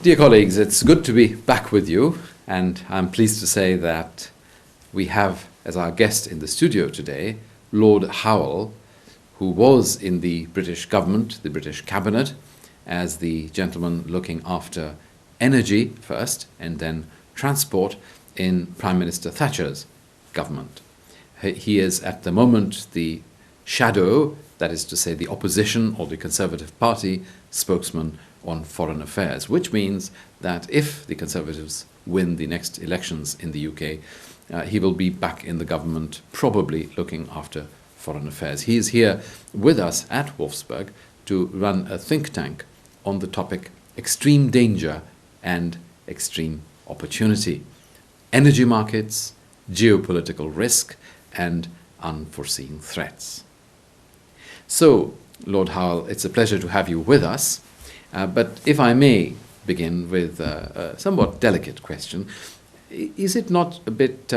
Dear colleagues, it's good to be back with you, and I'm pleased to say that we have as our guest in the studio today Lord Howell, who was in the British government, the British cabinet, as the gentleman looking after energy first and then transport in Prime Minister Thatcher's government. He is at the moment the shadow, that is to say the opposition or the Conservative Party spokesman on foreign affairs, which means that if the Conservatives win the next elections in the UK, he will be back in the government, probably looking after foreign affairs. He is here with us at Wolfsburg to run a think tank on the topic extreme danger and extreme opportunity, energy markets, geopolitical risk, and unforeseen threats. So, Lord Howell, it's a pleasure to have you with us. But if I may begin with a somewhat delicate question, is it not a bit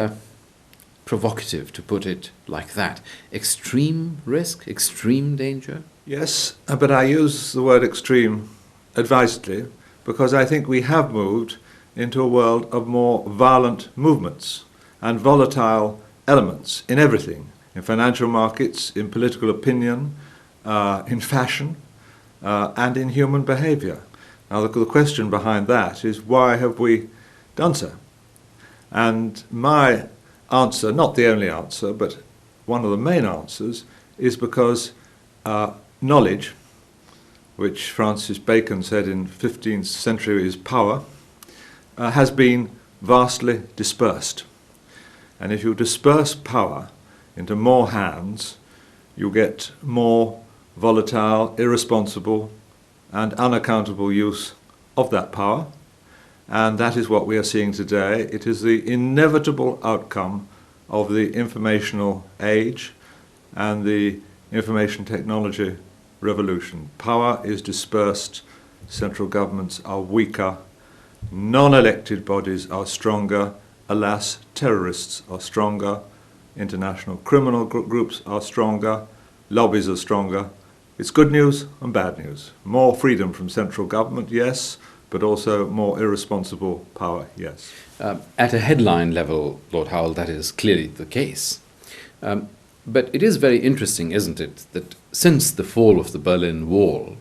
provocative to put it like that? Extreme risk, extreme danger? Yes, but I use the word extreme advisedly because I think we have moved into a world of more violent movements and volatile elements in everything, in financial markets, in political opinion, in fashion, and in human behavior. Now, the question behind that is, why have we done so? And my answer, not the only answer, but one of the main answers, is because knowledge, which Francis Bacon said in 15th century is power, has been vastly dispersed. And if you disperse power into more hands, you get more volatile, irresponsible, and unaccountable use of that power. And that is what we are seeing today. It is the inevitable outcome of the informational age and the information technology revolution. Power is dispersed, central governments are weaker, non-elected bodies are stronger, alas, terrorists are stronger, international criminal groups are stronger, lobbies are stronger. It's good news and bad news. More freedom from central government, yes, but also more irresponsible power, yes. At a headline level, Lord Howell, that is clearly the case. But it is very interesting, isn't it, that since the fall of the Berlin Wall,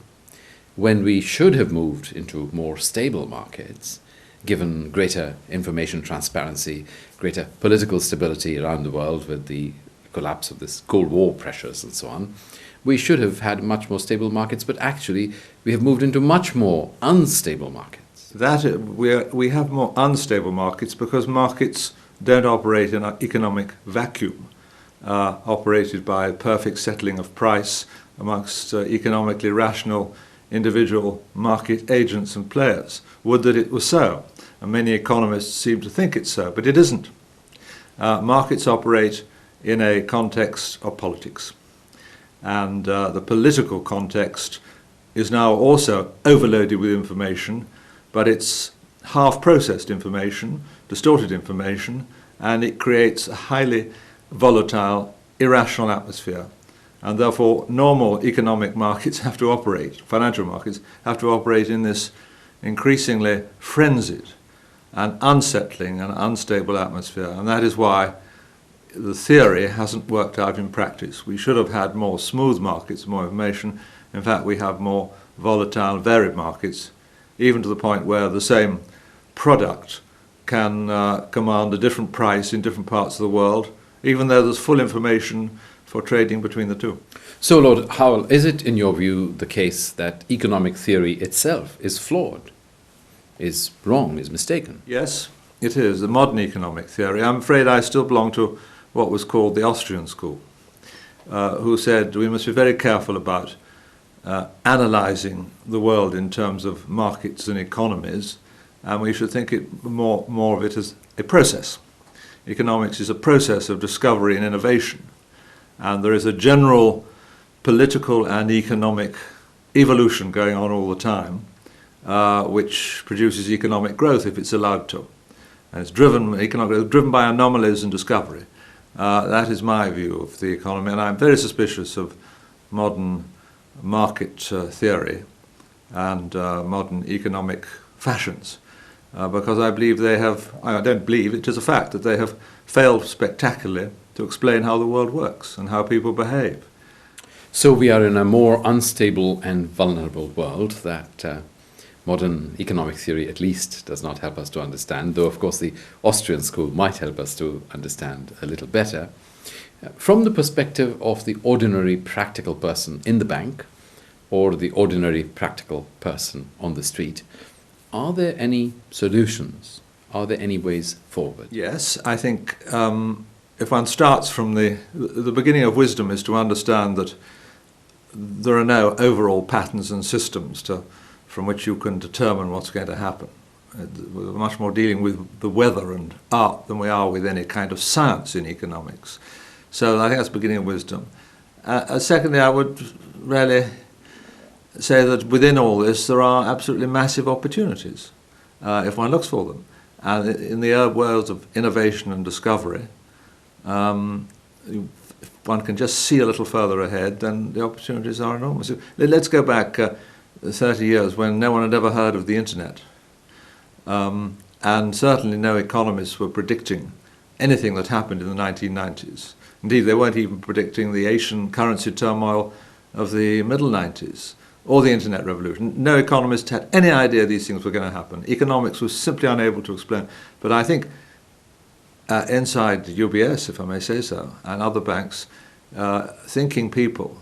when we should have moved into more stable markets, given greater information transparency, greater political stability around the world with the collapse of this Cold War pressures and so on, we should have had much more stable markets, but actually we have moved into much more unstable markets. We have more unstable markets because markets don't operate in an economic vacuum, operated by perfect settling of price amongst economically rational individual market agents and players. Would that it was so, and many economists seem to think it's so, but it isn't. Markets operate in a context of politics, and the political context is now also overloaded with information, but it's half-processed information, distorted information, and it creates a highly volatile, irrational atmosphere. And therefore, normal economic markets have to operate, financial markets have to operate in this increasingly frenzied and unsettling and unstable atmosphere. And that is why the theory hasn't worked out in practice. We should have had more smooth markets, more information. In fact, we have more volatile, varied markets, even to the point where the same product can command a different price in different parts of the world, even though there's full information for trading between the two. So, Lord Howell, is it, in your view, the case that economic theory itself is flawed, is wrong, is mistaken? Yes, it is. The modern economic theory. I'm afraid I still belong to what was called the Austrian school, who said we must be very careful about analysing the world in terms of markets and economies, and we should think more of it as a process. Economics is a process of discovery and innovation. And there is a general political and economic evolution going on all the time, which produces economic growth if it's allowed to. And it's driven by anomalies and discovery. That is my view of the economy, and I'm very suspicious of modern market theory and modern economic fashions, because I believe I don't believe, it is a fact that they have failed spectacularly to explain how the world works and how people behave. So we are in a more unstable and vulnerable world that modern economic theory at least does not help us to understand, though of course the Austrian school might help us to understand a little better. From the perspective of the ordinary practical person in the bank or the ordinary practical person on the street, are there any solutions? Are there any ways forward? Yes, I think if one starts from the beginning of wisdom is to understand that there are no overall patterns and systems from which you can determine what's going to happen. We're much more dealing with the weather and art than we are with any kind of science in economics. So I think that's the beginning of wisdom. Secondly, I would really say that within all this there are absolutely massive opportunities if one looks for them. And in the worlds of innovation and discovery, if one can just see a little further ahead, then the opportunities are enormous. Let's go back 30 years when no one had ever heard of the internet. And certainly no economists were predicting anything that happened in the 1990s. Indeed, they weren't even predicting the Asian currency turmoil of the middle 90s or the internet revolution. No economist had any idea these things were going to happen. Economics was simply unable to explain. But I think inside UBS, if I may say so, and other banks, thinking people,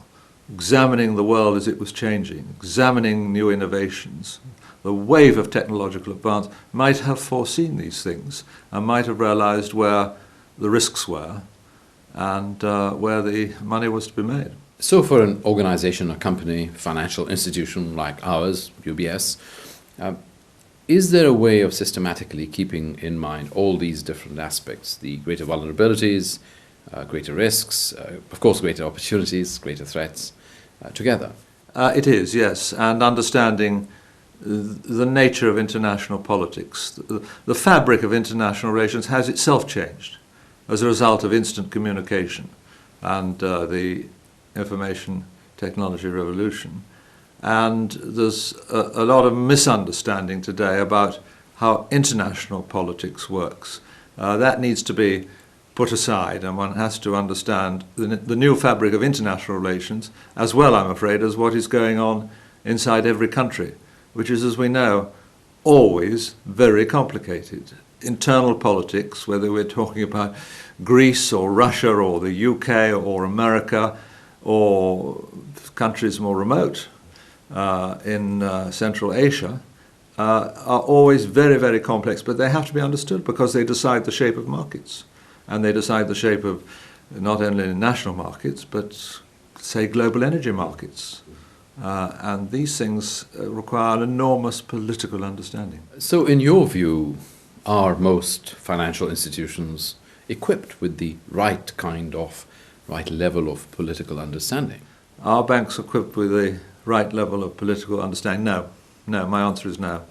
examining the world as it was changing, examining new innovations, the wave of technological advance, might have foreseen these things and might have realized where the risks were and where the money was to be made. So for an organization, a company, financial institution like ours, UBS, is there a way of systematically keeping in mind all these different aspects, the greater vulnerabilities, greater risks, of course greater opportunities, greater threats, together? It is, yes, and understanding the nature of international politics. The fabric of international relations has itself changed as a result of instant communication and the information technology revolution. And there's a lot of misunderstanding today about how international politics works. That needs to be put aside, and one has to understand the new fabric of international relations as well, I'm afraid, as what is going on inside every country, which is, as we know, always very complicated. Internal politics, whether we're talking about Greece or Russia or the UK or America or countries more remote in Central Asia, are always very, very complex, but they have to be understood because they decide the shape of markets. And they decide the shape of not only national markets, but, say, global energy markets. And these things require an enormous political understanding. So in your view, are most financial institutions equipped with the right level of political understanding? Are banks equipped with the right level of political understanding? No, my answer is no.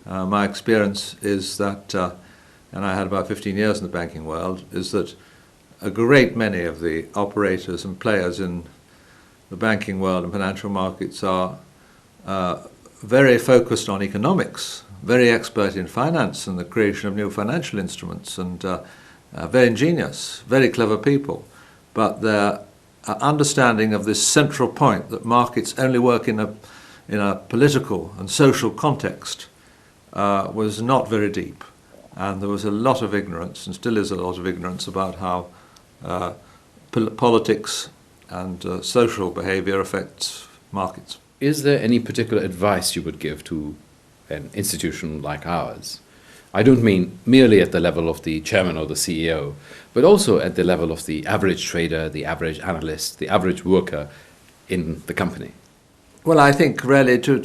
My experience is that, and I had about 15 years in the banking world, is that a great many of the operators and players in the banking world and financial markets are very focused on economics, very expert in finance and the creation of new financial instruments, and very ingenious, very clever people. But their understanding of this central point that markets only work in a political and social context was not very deep. And there was a lot of ignorance, and still is a lot of ignorance, about how politics and social behavior affects markets. Is there any particular advice you would give to an institution like ours? I don't mean merely at the level of the chairman or the CEO, but also at the level of the average trader, the average analyst, the average worker in the company. Well, I think really to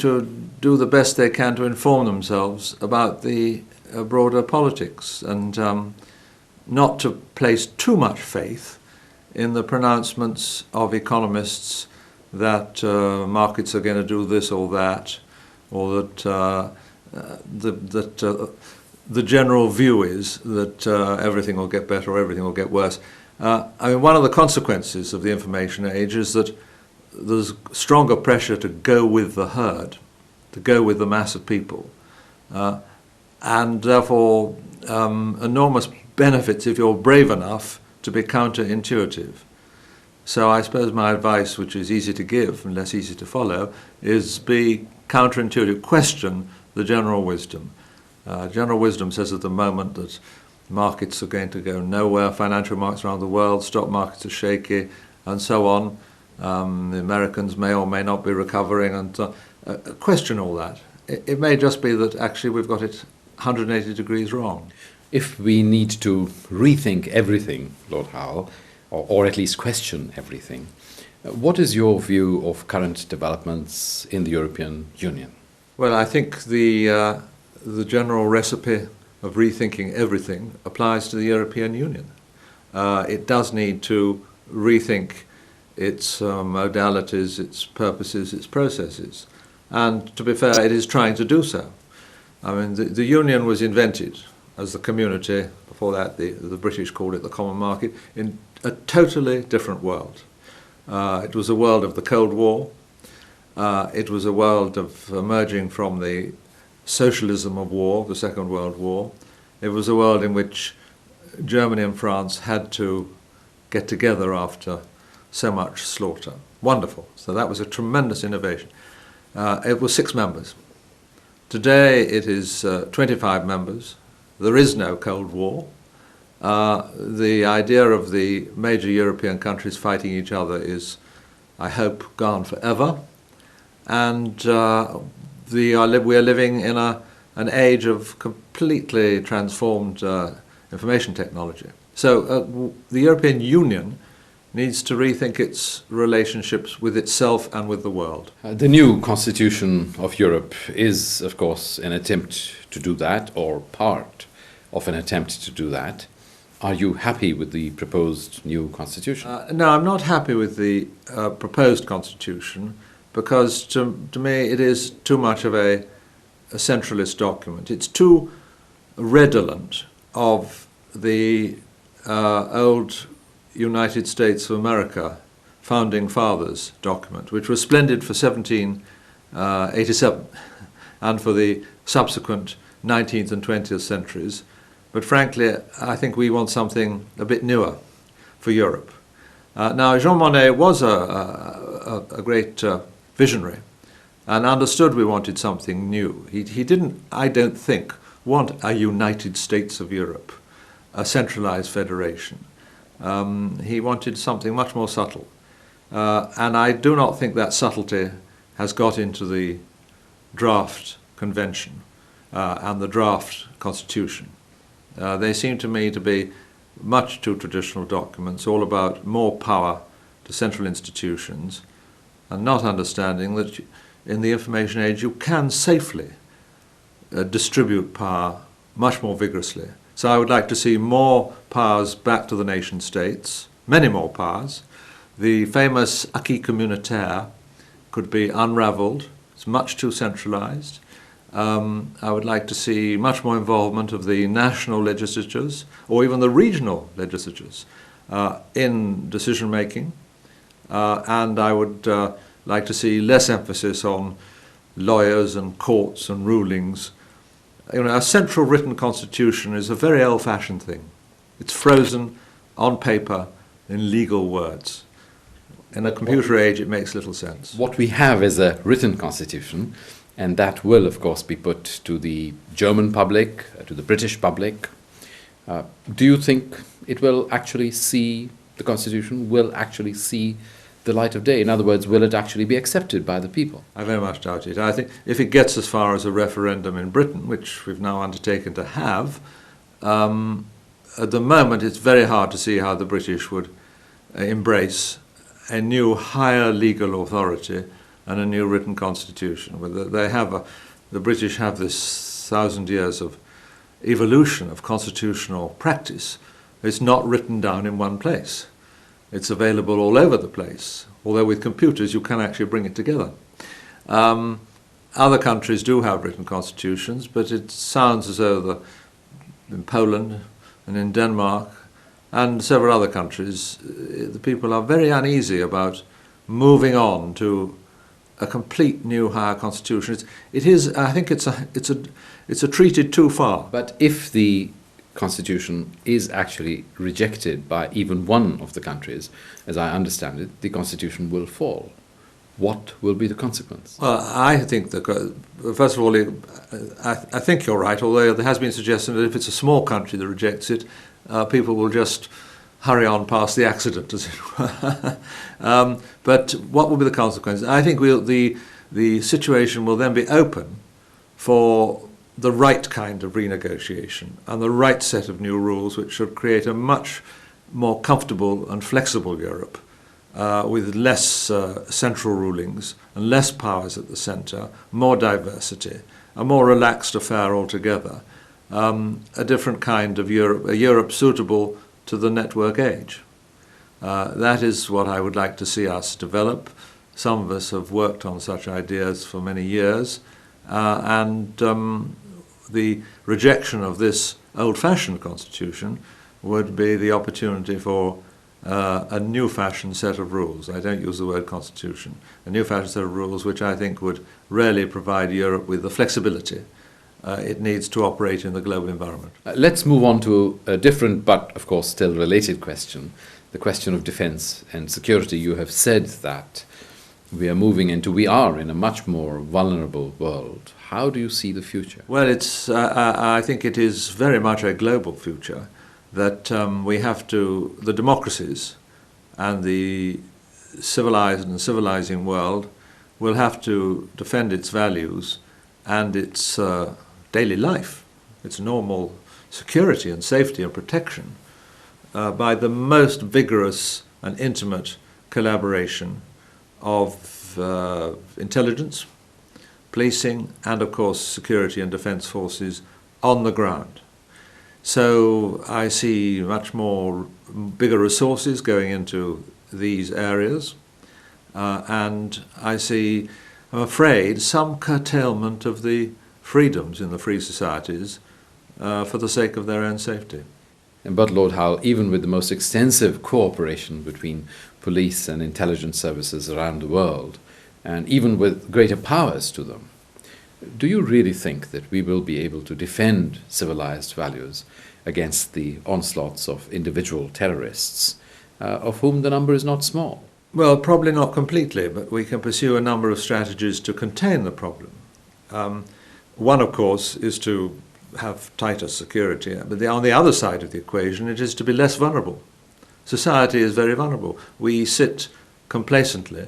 do the best they can to inform themselves about the broader politics, and not to place too much faith in the pronouncements of economists that markets are going to do this or that, or that the general view is that everything will get better or everything will get worse. I mean, one of the consequences of the information age is that there's stronger pressure to go with the herd, to go with the mass of people, and therefore enormous benefits if you're brave enough to be counterintuitive. So I suppose my advice, which is easy to give and less easy to follow, is be counterintuitive. Question the general wisdom. General wisdom says at the moment that markets are going to go nowhere, financial markets around the world, stock markets are shaky, and so on. The Americans may or may not be recovering, and question all that. It may just be that actually we've got it 180 degrees wrong. If we need to rethink everything, Lord Howell, or at least question everything, what is your view of current developments in the European Union? Well, I think the general recipe of rethinking everything applies to the European Union. It does need to rethink its modalities, its purposes, its processes. And to be fair, it is trying to do so. I mean, the Union was invented as the community, before that the British called it the common market, in a totally different world. It was a world of the Cold War. It was a world of emerging from the socialism of war, the Second World War. It was a world in which Germany and France had to get together after so much slaughter. Wonderful. So that was a tremendous innovation. It was 6 members. Today it is 25 members. There is no Cold War. The idea of the major European countries fighting each other is, I hope, gone forever. And we are living in an age of completely transformed information technology. So the European Union needs to rethink its relationships with itself and with the world. The new constitution of Europe is, of course, an attempt to do that, or part of an attempt to do that. Are you happy with the proposed new constitution? No, I'm not happy with the proposed constitution, because to me it is too much of a centralist document. It's too redolent of the old United States of America Founding Fathers document, which was splendid for 1787 and for the subsequent 19th and 20th centuries. But frankly, I think we want something a bit newer for Europe. Now, Jean Monnet was a great visionary and understood we wanted something new. He didn't, I don't think, want a United States of Europe, a centralized federation. He wanted something much more subtle. And I do not think that subtlety has got into the draft convention and the draft constitution. They seem to me to be much too traditional documents, all about more power to central institutions, and not understanding that in the information age you can safely distribute power much more vigorously. So I would like to see more powers back to the nation states, many more powers. The famous acquis communautaire could be unravelled. It's much too centralized. I would like to see much more involvement of the national legislatures or even the regional legislatures in decision making. And I would like to see less emphasis on lawyers and courts and rulings. You know, a central written constitution is a very old-fashioned thing. It's frozen on paper in legal words. In a computer age, it makes little sense. What we have is a written constitution, and that will, of course, be put to the German public, to the British public. Do you think it will actually see, the constitution will actually see the light of day? In other words, will it actually be accepted by the people? I very much doubt it. I think if it gets as far as a referendum in Britain, which we've now undertaken to have, at the moment it's very hard to see how the British would embrace a new higher legal authority and a new written constitution. The British have this 1,000 years of evolution of constitutional practice. It's not written down in one place. It's available all over the place, although with computers you can actually bring it together. Other countries do have written constitutions, but it sounds as though in Poland and in Denmark and several other countries, the people are very uneasy about moving on to a complete new higher constitution. I think it's a treated too far. But if the constitution is actually rejected by even one of the countries, as I understand it, the constitution will fall. What will be the consequence? Well, I think first of all, I think you're right, although there has been suggestion that if it's a small country that rejects it, people will just hurry on past the accident, as it were. But what will be the consequences? I think the situation will then be open for the right kind of renegotiation and the right set of new rules which should create a much more comfortable and flexible Europe, with less central rulings and less powers at the centre, more diversity, a more relaxed affair altogether, a different kind of Europe, a Europe suitable to the network age. That is what I would like to see us develop. Some of us have worked on such ideas for many years, and the rejection of this old-fashioned constitution would be the opportunity for a new-fashioned set of rules. I don't use the word constitution. A new-fashioned set of rules which I think would really provide Europe with the flexibility it needs to operate in the global environment. Let's move on to a different but, of course, still related question, the question of defense and security. You have said that we are in a much more vulnerable world. How do you see the future? Well, I think it is very much a global future, that the democracies and the civilized and civilizing world will have to defend its values and its daily life, its normal security and safety and protection, by the most vigorous and intimate collaboration of intelligence, policing, and of course security and defence forces on the ground. So I see much more bigger resources going into these areas, and I see, I'm afraid, some curtailment of the freedoms in the free societies for the sake of their own safety. But Lord Howell, even with the most extensive cooperation between police and intelligence services around the world, and even with greater powers to them, do you really think that we will be able to defend civilized values against the onslaughts of individual terrorists, of whom the number is not small? Well, probably not completely, but we can pursue a number of strategies to contain the problem. One, of course, is to have tighter security, but on the other side of the equation, it is to be less vulnerable. Society is very vulnerable. We sit complacently,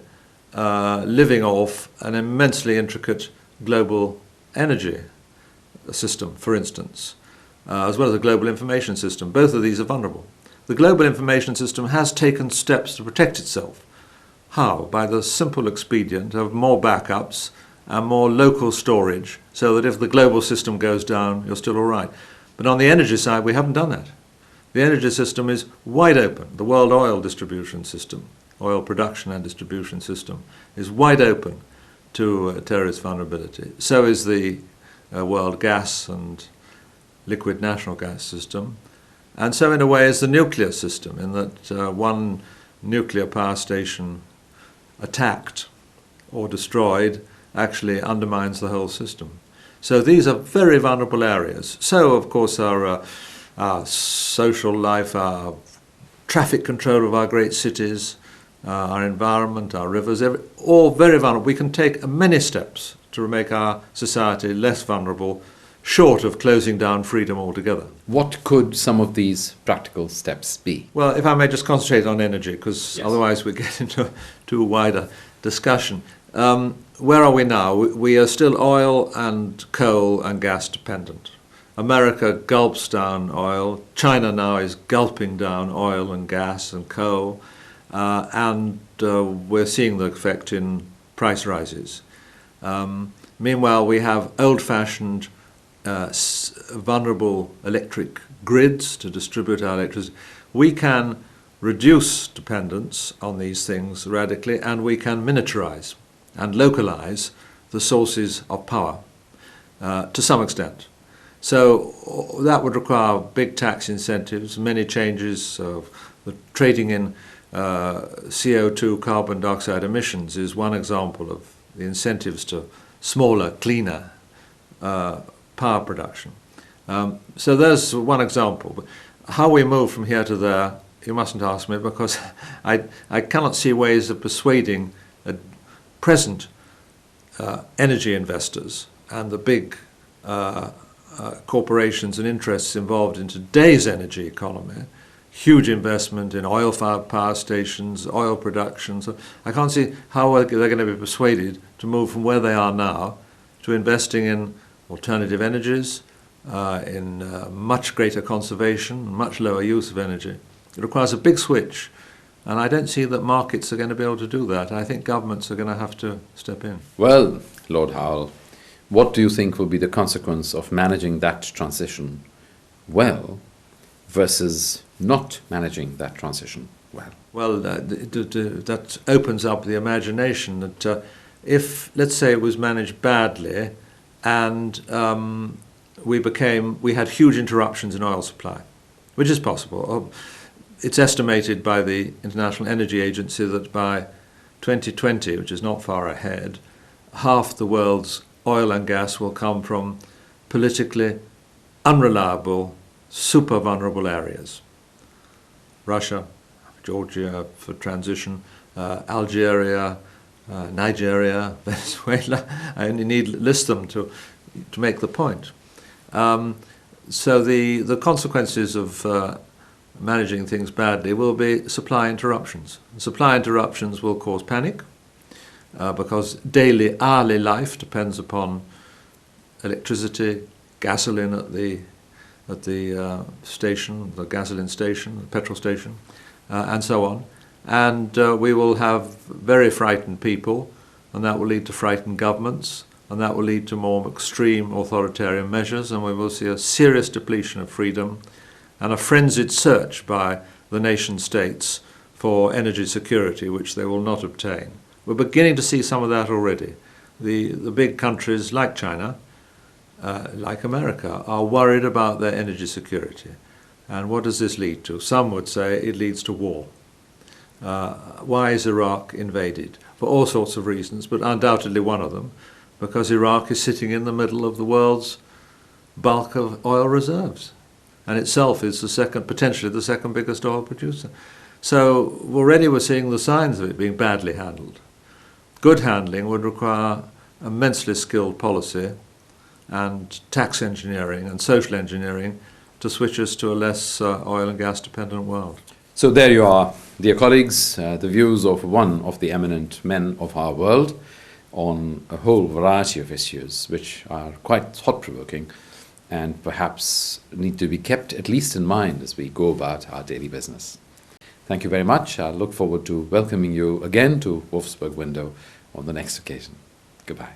living off an immensely intricate global energy system, for instance, as well as a global information system. Both of these are vulnerable. The global information system has taken steps to protect itself. How? By the simple expedient of more backups and more local storage, so that if the global system goes down, you're still all right. But on the energy side, we haven't done that. The energy system is wide open. The world oil distribution system, oil production and distribution system, is wide open to terrorist vulnerability. So is the world gas and liquid natural gas system. And so in a way is the nuclear system, in that one nuclear power station attacked or destroyed actually undermines the whole system. So these are very vulnerable areas. So, of course, our social life, our traffic control of our great cities, our environment, our rivers, all very vulnerable. We can take many steps to make our society less vulnerable, short of closing down freedom altogether. What could some of these practical steps be? Well, if I may just concentrate on energy, because Yes. otherwise we get into too wider discussion. Where are we now? We are still oil and coal and gas dependent. America gulps down oil. China now is gulping down oil and gas and coal. And we're seeing the effect in price rises. Meanwhile, we have old-fashioned, vulnerable electric grids to distribute our electricity. We can reduce dependence on these things radically, and we can miniaturize and localize the sources of power to some extent. So that would require big tax incentives, many changes of the trading in CO2, carbon dioxide emissions is one example of the incentives to smaller, cleaner power production. So there's one example. But how we move from here to there, you mustn't ask me, because I cannot see ways of persuading present energy investors and the big corporations and interests involved in today's energy economy, huge investment in oil-fired power stations, oil production. So I can't see how they're going to be persuaded to move from where they are now to investing in alternative energies, in much greater conservation, much lower use of energy. It requires a big switch, and I don't see that markets are going to be able to do that. I think governments are going to have to step in. Well, Lord Howell, what do you think will be the consequence of managing that transition well versus not managing that transition well? Well, that opens up the imagination that if, let's say, it was managed badly and we had huge interruptions in oil supply, which is possible. It's estimated by the International Energy Agency that by 2020, which is not far ahead, half the world's oil and gas will come from politically unreliable, super vulnerable areas. Russia, Georgia for transition, Algeria, Nigeria, Venezuela. I only need to list them to make the point. So the consequences of managing things badly will be supply interruptions. Supply interruptions will cause panic because daily, hourly life depends upon electricity, gasoline at the station, the gasoline station, the petrol station, and so on. And we will have very frightened people, and that will lead to frightened governments, and that will lead to more extreme authoritarian measures, and we will see a serious depletion of freedom and a frenzied search by the nation states for energy security, which they will not obtain. We're beginning to see some of that already. The big countries like China, like America, are worried about their energy security. And what does this lead to? Some would say it leads to war. Why is Iraq invaded? For all sorts of reasons, but undoubtedly one of them, because Iraq is sitting in the middle of the world's bulk of oil reserves, and itself is potentially the second biggest oil producer. So already we're seeing the signs of it being badly handled. Good handling would require immensely skilled policy and tax engineering and social engineering to switch us to a less oil and gas dependent world. So there you are, dear colleagues, the views of one of the eminent men of our world on a whole variety of issues which are quite thought-provoking and perhaps need to be kept at least in mind as we go about our daily business. Thank you very much. I look forward to welcoming you again to Wolfsburg Window on the next occasion. Goodbye.